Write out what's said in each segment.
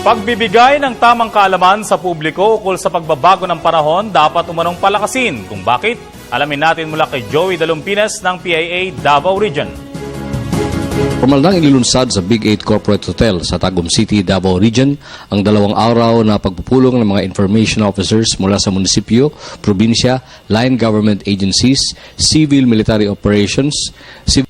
Pagbibigay ng tamang kaalaman sa publiko ukol sa pagbabago ng panahon dapat umanong palakasin. Kung bakit, alamin natin mula kay Joey Dalumpines ng PIA Davao Region. Formal nang inilunsad sa Big 8 Corporate Hotel sa Tagum City, Davao Region ang 2 araw na pagpupulong ng mga information officers mula sa munisipyo, probinsya, line government agencies, civil military operations, civil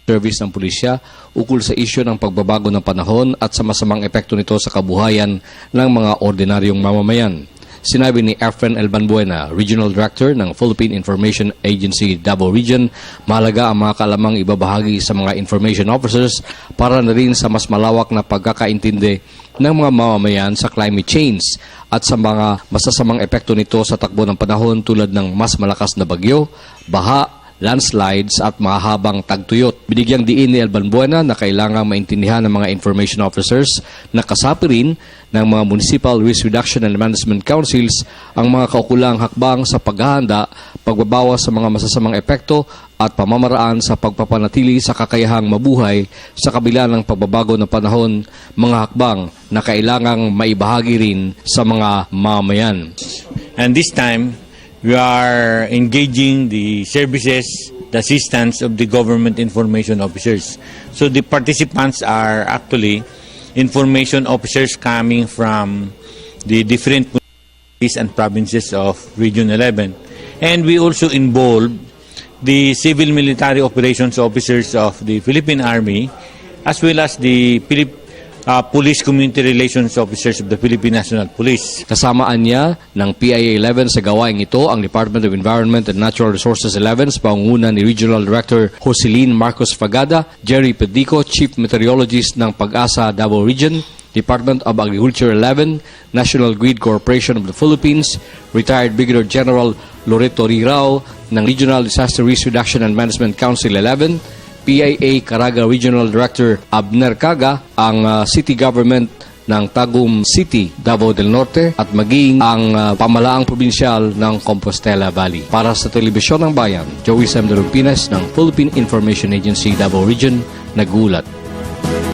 service ng pulisya ukol sa isyu ng pagbabago ng panahon at sa masamang epekto nito sa kabuhayan ng mga ordinaryong mamamayan. Sinabi ni Efren Elbanbuena, Regional Director ng Philippine Information Agency Davao Region, mahalaga ang mga kaalamang ibabahagi sa mga information officers para na rin sa mas malawak na pagkakaintindi ng mga mamamayan sa climate change at sa mga masasamang epekto nito sa takbo ng panahon tulad ng mas malakas na bagyo, baha, landslides at mahabang tagtuyot. Binigyang diin ni Elbanbuena na kailangang maintindihan ng mga information officers na kasapi rin ng mga Municipal Risk Reduction and Management Councils ang mga kaukulang hakbang sa paghahanda, pagbabawas sa mga masasamang epekto at pamamaraan sa pagpapanatili sa kakayahang mabuhay sa kabila ng pagbabago ng panahon, mga hakbang na kailangang maibahagi rin sa mga mamamayan. And this time, we are engaging the services, the assistance of the government information officers. So the participants are actually information officers coming from the different municipalities and provinces of Region 11. And we also involve the civil military operations officers of the Philippine Army as well as the Police Community Relations Officers of the Philippine National Police. Kasamaan niya ng PIA 11 sa gawaing ito ang Department of Environment and Natural Resources 11 sa pangunguna ni Regional Director Jocelyn Marcos Fagada, Jerry Pedico, Chief Meteorologist ng Pag-asa Davao Region, Department of Agriculture 11, National Grid Corporation of the Philippines, Retired Brigadier General Loreto Rirao ng Regional Disaster Risk Reduction and Management Council 11, PIA Caraga Regional Director Abner Caga, ang City Government ng Tagum City, Davao del Norte at maging ang pamalaang probinsyal ng Compostela Valley. Para sa Telebisyon ng Bayan, Joey Dalumpines ng Philippine Information Agency Davao Region, nagulat.